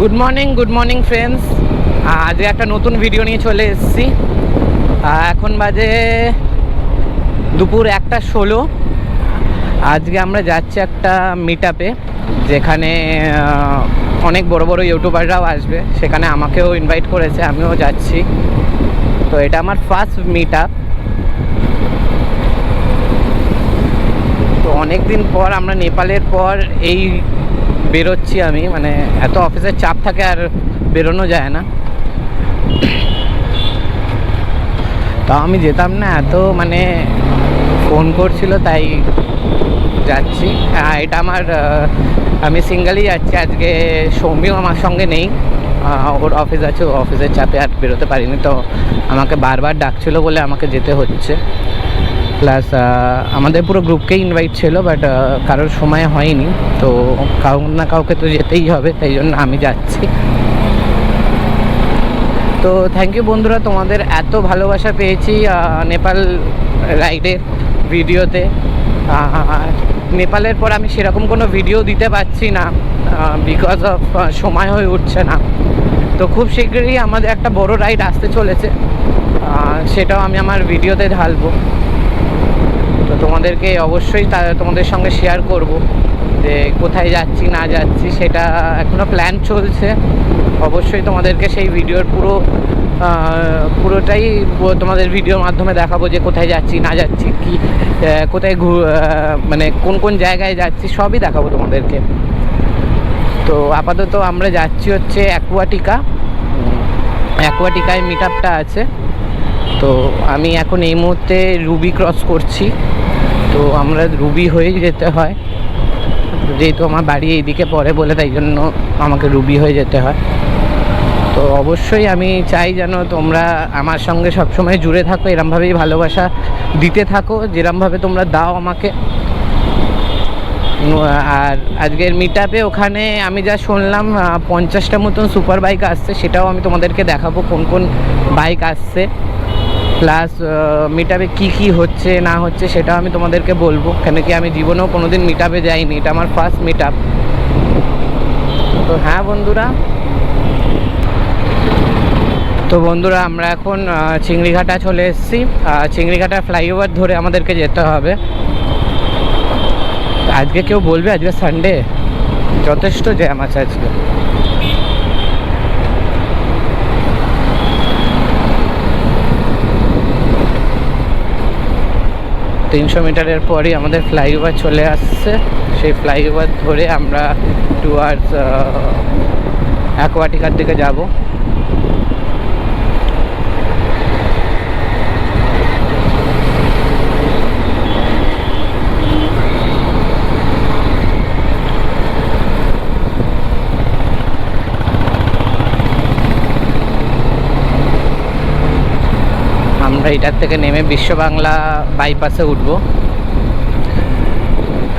Good morning friends. আজকে একটা নতুন ভিডিও নিয়ে চলে এসেছি। এখন বাজে দুপুর 1:16। আজকে আমরা যাচ্ছি একটা মিট আপে, যেখানে অনেক বড় বড় ইউটিউবাররাও আসবে। সেখানে আমাকেও ইনভাইট করেছে, আমিও যাচ্ছি। তো এটা আমার ফার্স্ট মিট আপ। তো অনেক দিন পর, আমরা নেপালের পর এই বেরোচ্ছি আমি, মানে এত অফিসের চাপ থাকে আর বেরোনো যায় না। তাও আমি যেতাম না, এত মানে ফোন করছিল তাই যাচ্ছি। এটা আমি সিঙ্গেলই যাচ্ছি আজকে। সৌমিও আমার সঙ্গে নেই, ওর অফিস আছে, ও অফিসের চাপে আর বেরোতে পারিনি। তো আমাকে বারবার ডাকছিল বলে আমাকে যেতে হচ্ছে। প্লাস আমাদের পুরো গ্রুপকেই ইনভাইট ছিল, বাট কারোর সময় হয়নি। তো কাউকে তো যেতেই হবে, তাই জন্য আমি যাচ্ছি। তো থ্যাংক ইউ বন্ধুরা, তোমাদের এত ভালোবাসা পেয়েছি নেপাল রাইডের ভিডিওতে। নেপালের পর আমি সেরকম কোনো ভিডিও দিতে পারছি না, বিকজ অফ সময় হয়ে উঠছে না। তো খুব শীঘ্রই আমাদের একটা বড় রাইড আসতে চলেছে, সেটাও আমি আমার ভিডিওতে ঢালবো। তো তোমাদেরকে অবশ্যই তোমাদের সঙ্গে শেয়ার করব যে কোথায় যাচ্ছি না যাচ্ছি, সেটা এখনও প্ল্যান চলছে। অবশ্যই তোমাদেরকে সেই ভিডিওর পুরোটাই তোমাদের ভিডিওর মাধ্যমে দেখাবো, যে কোথায় যাচ্ছি না যাচ্ছি, কি কোথায় মানে কোন কোন জায়গায় যাচ্ছি, সবই দেখাবো তোমাদেরকে। তো আপাতত আমরা যাচ্ছি হচ্ছে অ্যাকুয়াটিকায় মিট আপটা আছে। তো আমি এখন এই মুহূর্তে রুবি ক্রস করছি। তো আমরা রুবি হয়েই যেতে হয়, যেহেতু আমার বাড়ি এইদিকে পড়ে বলে, তাই জন্য আমাকে রুবি হয়ে যেতে হয়। তো অবশ্যই আমি চাই যেন তোমরা আমার সঙ্গে সবসময় জুড়ে থাকো, এরমভাবেই ভালোবাসা দিতে থাকো যেরমভাবে তোমরা দাও আমাকে। আর আজকের মিট আপে ওখানে আমি যা শুনলাম 50টা মতন সুপার বাইক আসছে, সেটাও আমি তোমাদেরকে দেখাবো কোন কোন বাইক আসছে। প্লাস মিট আপে কী হচ্ছে না হচ্ছে সেটাও আমি তোমাদেরকে বলবো, কেন কি আমি জীবনেও কোনো দিন মিট আপে যাইনি, এটা আমার ফার্স্ট মিট আপ। তো হ্যাঁ বন্ধুরা, আমরা এখন চিংড়িঘাটা চলে এসেছি। চিংড়িঘাটা ফ্লাইওভার ধরে আমাদেরকে যেতে হবে। আজকে কেউ বলবে আজকে সানডে, যথেষ্ট জ্যাম আছে আজকে। 300 মিটারের পরই আমাদের ফ্লাইওভার চলে আসছে। সেই ফ্লাইওভার ধরে আমরা টুয়ার্ডস অ্যাকুয়াটিকার দিকে যাব। আমরা এটার থেকে নেমে বিশ্ব বাংলা বাইপাসে উঠব।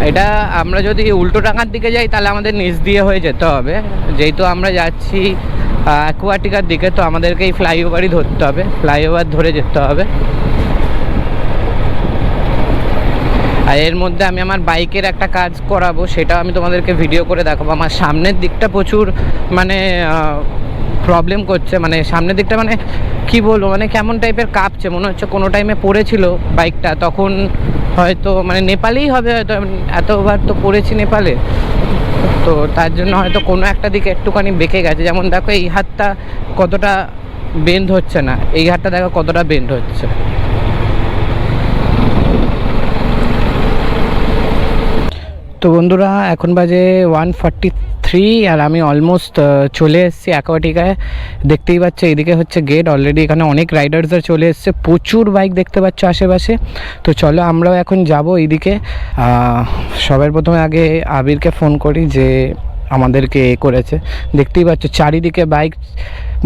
এটা আমরা যদি উল্টোডাঙার দিকে যাই তাহলে আমাদের নিচ দিয়ে হয়ে যেতে হবে, যেহেতু আমরা যাচ্ছি অ্যাকুয়াটিকার দিকে। তো আমাদেরকে এই ফ্লাইওভারই ধরতে হবে, ফ্লাইওভার ধরে যেতে হবে। আর এর মধ্যে আমি আমার বাইকের একটা কাজ করাবো, সেটাও আমি তোমাদেরকে ভিডিও করে দেখাবো। আমার সামনের দিকটা প্রচুর মানে প্রবলেম করছে, মানে সামনের দিকটা মানে কি বলবো, মানে কেমন টাইপের কাঁপছে, মনে হচ্ছে কোনো টাইমে পড়েছিল বাইকটা, তখন হয়তো মানে নেপালেই হবে, হয়তো এতবার তো পড়েছি নেপালে, তো তার জন্য হয়তো কোনো একটা দিকে একটুখানি বেঁকে গেছে। যেমন দেখো এই হাতটা কতটা বেন্ড হচ্ছে না, এই হাতটা দেখো কতটা বেন্ড হচ্ছে। তো বন্ধুরা, এখন বাজে 1:43 আর আমি অলমোস্ট চলে এসেছি অ্যাকুয়াটিকায়। দেখতেই পাচ্ছ এইদিকে হচ্ছে গেট। অলরেডি এখানে অনেক রাইডার্সরা চলে এসছে, প্রচুর বাইক দেখতে পাচ্ছ আশেপাশে। তো চলো আমরাও এখন যাব এইদিকে। সবার প্রথমে আগে আবিরকে ফোন করি যে আমাদেরকে করেছে। দেখতেই পাচ্ছ চারিদিকে বাইক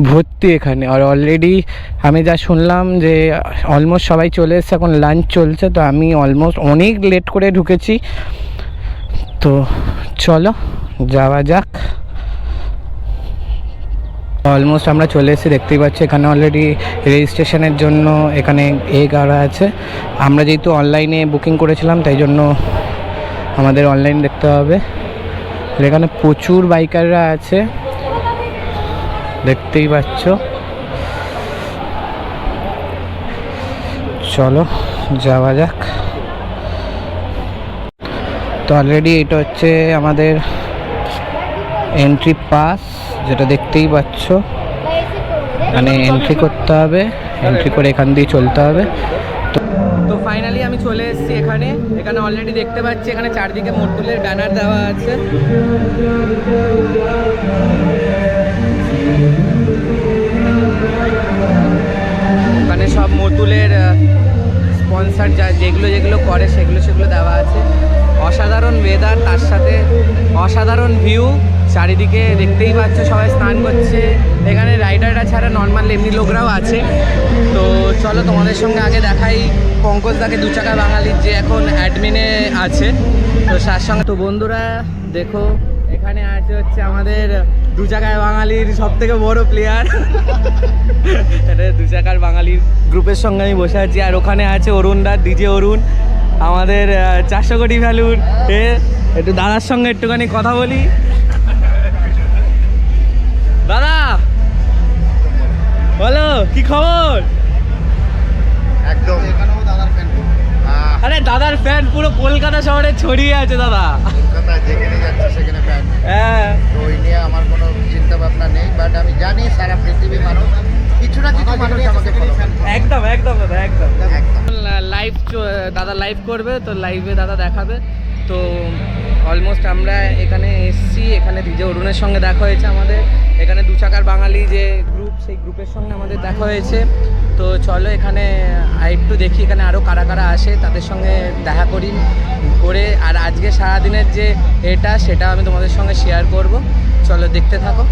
ভর্তি এখানে। আর অলরেডি আমি যা শুনলাম যে অলমোস্ট সবাই চলে এসছে, এখন লাঞ্চ চলছে। তো আমি অলমোস্ট অনেক লেট করে ঢুকেছি। তো চলো যাওয়া যাক। অলমোস্ট আমরা চলে এসেছি, দেখতেই পাচ্ছি এখানে অলরেডি রেজিস্ট্রেশনের জন্য এখানে গাড়া আছে। আমরা যেহেতু অনলাইনে বুকিং করেছিলাম, তাই জন্য আমাদের অনলাইন দেখতে হবে। এখানে প্রচুর বাইকাররা আছে। দেখতেই পাচ্ছ। চলো যাওয়া যাক। তো অলরেডি এটা হচ্ছে আমাদের এন্ট্রি পাস, যেটা দেখতেই পাচ্ছ। মানে এন্ট্রি করতে হবে, এন্ট্রি করে এখান দিয়ে চলতে হবে। তো ফাইনালি আমি চলে এসেছি এখানে। এখানে অলরেডি দেখতে পাচ্ছি এখানে চারদিকে মর্তুলের ব্যানার দেওয়া আছে। ওখানে সব মর্তুলের স্পন্সার যেগুলো করে সেগুলো দেওয়া আছে। অসাধারণ ওয়েদার, তার সাথে অসাধারণ ভিউ। চারিদিকে দেখতেই পাচ্ছ সবাই স্নান করছে। এখানে রাইডাররা ছাড়া নর্মাল এমনি লোকরাও আছে। তো চলো তোমাদের সঙ্গে আগে দেখাই পঙ্কজ দাকে, দু চাকা বাঙালির যে এখন অ্যাডমিনে আছে। তো তার সঙ্গে তো বন্ধুরা দেখো এখানে আছে হচ্ছে আমাদের দু চাকায় বাঙালির সব থেকে বড় প্লেয়ার। এটা দু চাকার বাঙালির গ্রুপের সঙ্গে আমি বসে আছি। আর ওখানে আছে অরুণ দা, ডিজে অরুণ, আমাদের 400 কোটি ভ্যালুর। একটু দাদার সঙ্গে একটুখানি কথা বলি। দাদা বলো কি খবর? একদম এখানেও দাদার ফ্যান। আরে দাদার ফ্যান পুরো কলকাতা শহরে ছড়িয়ে আছে দাদা। কলকাতায় যেখানে যাচ্ছে সেখানে ফ্যান। হ্যাঁ, তো ওই নিয়ে আমার কোনো চিন্তা ভাবনা নেই, বাট আমি জানি সারা পৃথিবী মানুষ কিছু না কিছু মানুষ আমাকে ফলো করে। একদম একদম দাদা, একদম একদম লাইভ দাদা লাইভ করবে, তো লাইভে দাদা দেখাবে। তো অলমোস্ট আমরা এখানে এসছি, এখানে ডিজে অরুণের সঙ্গে দেখা হয়েছে আমাদের। এখানে দু চাকার বাঙালি যে গ্রুপ, সেই গ্রুপের সঙ্গে আমাদের দেখা হয়েছে। তো চলো এখানে একটু দেখি এখানে আরও কারা কারা আসে, তাদের সঙ্গে দেখা করে আর আজকে সারাদিনের যে সেটা আমি তোমাদের সঙ্গে শেয়ার করব। চলো দেখতে থাকো।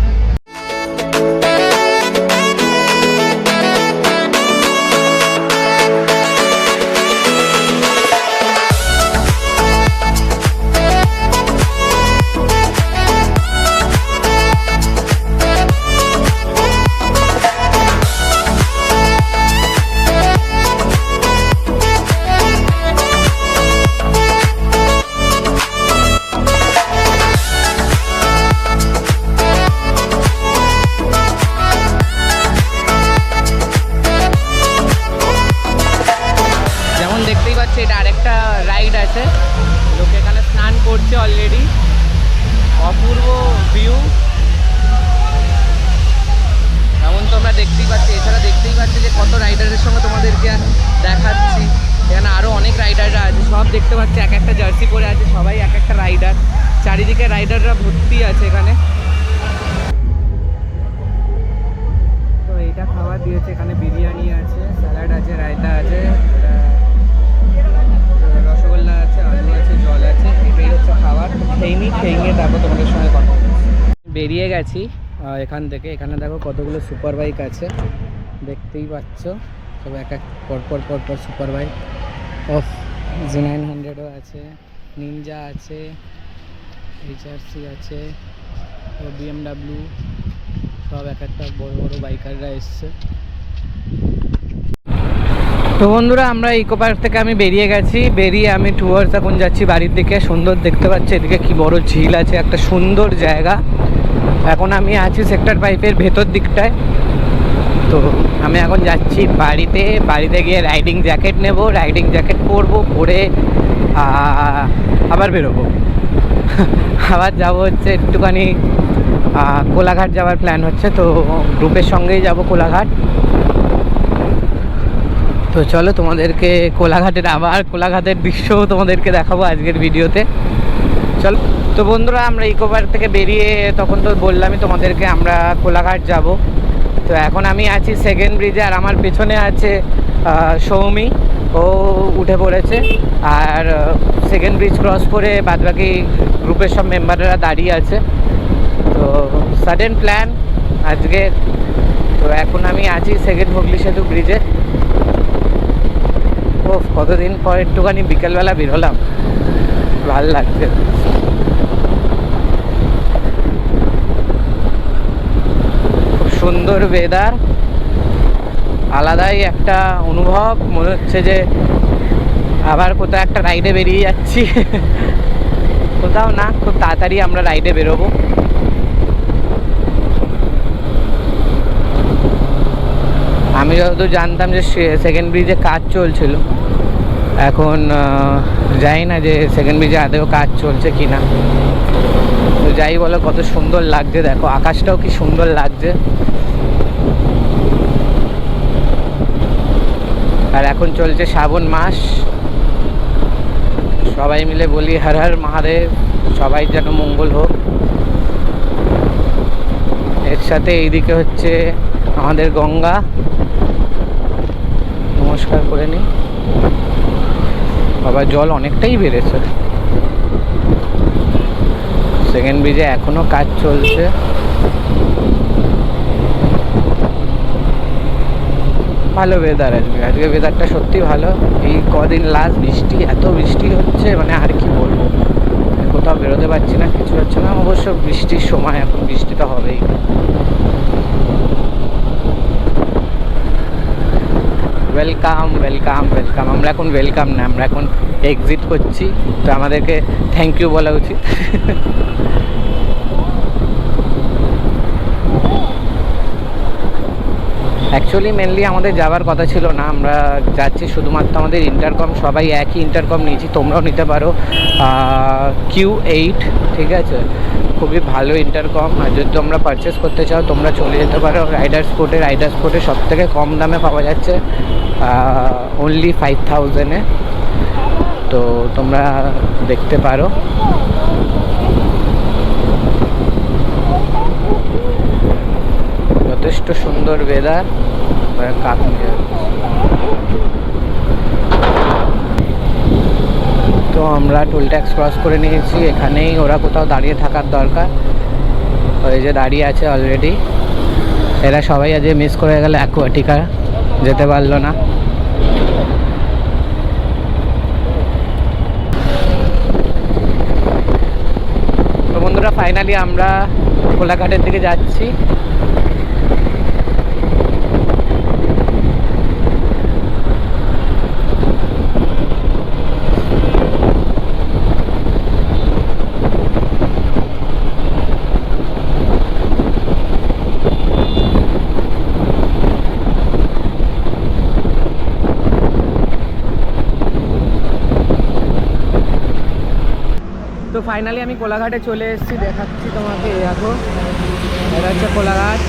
এটা আরেকটা রাইড আছে, লোকে এখানে স্নান করছে অলরেডি। অপূর্ব ভিউ এমন তোমরা দেখতেই পাচ্ছ। এছাড়া দেখতেই পাচ্ছ যে কত রাইডারের সঙ্গে তোমাদেরকে দেখাচ্ছি। এখানে আরও অনেক রাইডাররা আছে, সব দেখতে পাচ্ছি এক একটা জার্সি পরে আছে, সবাই এক একটা রাইডার। চারিদিকে রাইডাররা ভর্তি আছে এখানে। তো এইটা খাবার দিয়েছে, এখানে বিরিয়ানি আছে, স্যালাড আছে, রায়তা আছে, রসগোল্লা আছে, আলু আছে, জল আছে। এটাই হচ্ছে খাবার। খেয়ে নিয়ে তারপর তোমাদের সঙ্গে কথা বেরিয়ে গেছি এখান থেকে। এখানে দেখো কতগুলো সুপার বাইক আছে, দেখতেই পাচ্ছ সব এক পরপর সুপার বাইক। অফ Z900ও আছে, নিনজা আছে, HRC আছে, BMW, সব এক একটা বড় বড় বাইকাররা এসছে। তো বন্ধুরা আমরা ইকো পার্ক থেকে আমি বেরিয়ে গেছি। বেরিয়ে আমি টুয়ার্স এখন যাচ্ছি বাড়ির দিকে। সুন্দর দেখতে পাচ্ছি এদিকে কি বড় ঝিল আছে, একটা সুন্দর জায়গা। এখন আমি আছি সেক্টর 5-এর ভেতর দিকটায়। তো আমি এখন যাচ্ছি বাড়িতে গিয়ে রাইডিং জ্যাকেট নেব, রাইডিং জ্যাকেট পরবো, পরে আবার বেরোবো। আবার যাবো হচ্ছে একটুখানি কোলাঘাট যাওয়ার প্ল্যান হচ্ছে। তো গ্রুপের সঙ্গেই যাব কোলাঘাট। তো চলো তোমাদেরকে কোলাঘাটের দৃশ্যও তোমাদেরকে দেখাবো আজকের ভিডিওতে। চলো। তো বন্ধুরা আমরা ইকো পার্ক থেকে বেরিয়ে তখন তো বললামই তোমাদেরকে আমরা কোলাঘাট যাব। তো এখন আমি আছি সেকেন্ড ব্রিজে, আর আমার পেছনে আছে সৌমি, ও উঠে পড়েছে। আর সেকেন্ড ব্রিজ ক্রস করে বাদবাকি গ্রুপের সব মেম্বাররা দাঁড়িয়ে আছে। তো সাডেন প্ল্যান আজকে। তো এখন আমি আছি সেকেন্ড হুগলি সেতু ব্রিজে। ও কতদিন পর একটুখানি বিকেলবেলা বেরোলাম, ভাল লাগছে। খুব সুন্দর ওয়েদার, আলাদাই একটা অনুভব। মনে হচ্ছে যে আবার কোথাও একটা রাইডে বেরিয়ে যাচ্ছি। কোথাও না, খুব তাড়াতাড়ি আমরা রাইডে বেরোবো। আমি যতদূর জানতাম যে সেকেন্ড ব্রিজে কাজ চলছিল, এখন জানি না যে সেকেন্ড ব্রিজে আদেও কাজ চলছে কি না। তো যাই বলো, কত সুন্দর লাগছে, দেখো আকাশটাও কি সুন্দর লাগছে। আর এখন চলছে শ্রাবণ মাস, সবাই মিলে বলি হর হর মহাদেব, সবাই যেন মঙ্গল হোক। এর সাথে এইদিকে হচ্ছে আমাদের গঙ্গা, নমস্কার করে নিই। বাবা জল অনেকটাই বেড়েছে। সেকেন্ড ব্রিজে এখনো কাজ চলছে। ভালো ওয়েদার আজকে, আজকে ওয়েদারটা সত্যি ভালো। এই কদিন লাস্ট বৃষ্টি, এত বৃষ্টি হচ্ছে মানে আর কি বলবো, কোথাও বেরোতে পারছি না, কিছু হচ্ছে না। অবশ্য বৃষ্টির সময়, এখন বৃষ্টি তো হবেই। Welcome welcome welcome. আমরা এখন ওয়েলকাম না, আমরা এখন এক্সিট করছি, তো আমাদেরকে থ্যাংক ইউ বলা উচিত। অ্যাকচুয়ালি মেনলি আমাদের যাওয়ার কথা ছিল না, আমরা যাচ্ছি শুধুমাত্র আমাদের ইন্টারকম, সবাই একই ইন্টারকম নিয়েছি, তোমরাও নিতে পারো Q8, ঠিক আছে, খুবই ভালো ইন্টারকম। আর যদি তোমরা পারচেস করতে চাও তোমরা চলে যেতে পারো রাইডার্স স্পোর্টে সব থেকে কম দামে পাওয়া যাচ্ছে, অনলি 5000-এ। তো তোমরা দেখতে পারো। যথেষ্ট সুন্দর ওয়েদার, কাপ নিয়ে। তো আমরা টোল ট্যাক্স ক্রস করে নিয়েছি, এখানেই ওরা কোথাও দাঁড়িয়ে থাকার দরকার। ওই যে দাঁড়িয়ে আছে অলরেডি, এরা সবাই আজ মিস করে গেল, অ্যাকুয়াটিকা যেতে পারলো না। তো বন্ধুরা ফাইনালি আমরা কোলাঘাটের দিকে যাচ্ছি। তো ফাইনালি আমি কোলাঘাটে চলে এসেছি, দেখাচ্ছি তোমাকে। দেখো এটা হচ্ছে কোলাঘাট,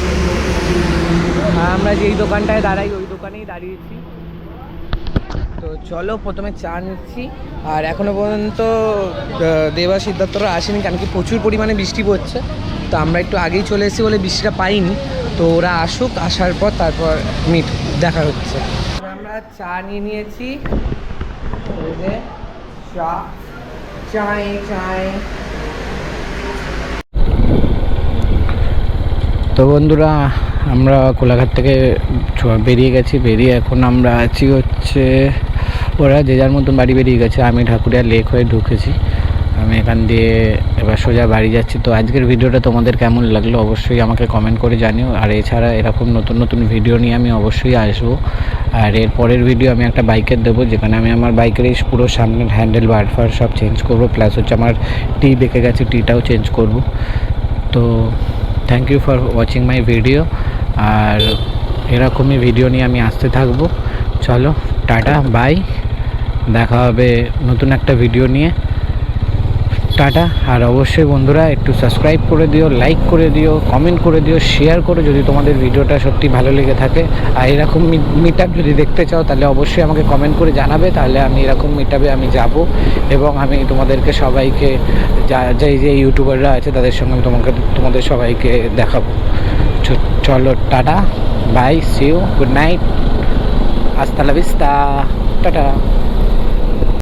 আমরা যেই দোকানটায় দাঁড়াই ওই দোকানেই দাঁড়িয়েছি। তো চলো প্রথমে চা নিচ্ছি। আর এখনও পর্যন্ত দেবা সিদ্ধার্থরা আসেনি, কারণ কি প্রচুর পরিমাণে বৃষ্টি পড়ছে। তো আমরা একটু আগেই চলে এসেছি বলে বৃষ্টিটা পাইনি। তো ওরা আসুক, আসার পর তারপর দেখা হচ্ছে। আমরা চা নিয়ে নিয়েছি, চা চাই চাই। তো বন্ধুরা আমরা কোলাঘাট থেকে বেরিয়ে গেছি, বেরিয়ে এখন আমরা আছি হচ্ছে, ওরা যে যার মতন বাড়ি বেরিয়ে গেছে, আমি ঢাকুরিয়া লেক হয়ে ঢুকেছি। আমি এখান দিয়ে এবার সোজা বাড়ি যাচ্ছি। তো আজকের ভিডিওটা তোমাদের কেমন লাগলো অবশ্যই আমাকে কমেন্ট করে জানিও। আর এছাড়া এরকম নতুন নতুন ভিডিও নিয়ে আমি অবশ্যই আসবো। আর এর পরের ভিডিও আমি একটা বাইকের দেবো, যেখানে আমি আমার বাইকের এই পুরো সামনের হ্যান্ডেল বার সব চেঞ্জ করবো, প্লাস হচ্ছে আমার টি বেঁকে গেছে, টিটাও চেঞ্জ করব। তো thank you for watching my video. আর এরকমই ভিডিও নিয়ে আমি আসতে থাকবো। চলো টাটা বাই, দেখা হবে নতুন একটা ভিডিও নিয়ে। টাটা। আর অবশ্যই বন্ধুরা একটু সাবস্ক্রাইব করে দিও, লাইক করে দিও, কমেন্ট করে দিও, শেয়ার করো যদি তোমাদের ভিডিওটা সত্যি ভালো লেগে থাকে। আর এরকম মিট আপ যদি দেখতে চাও তাহলে অবশ্যই আমাকে কমেন্ট করে জানাবে, তাহলে আমি এরকম মিট আপে আমি যাব এবং আমি তোমাদেরকে সবাইকে যে ইউটিউবাররা আছে তাদের সঙ্গে আমি তোমাদের সবাইকে দেখাবো। চলো tata bye, see you, good night, hasta la vista, tata.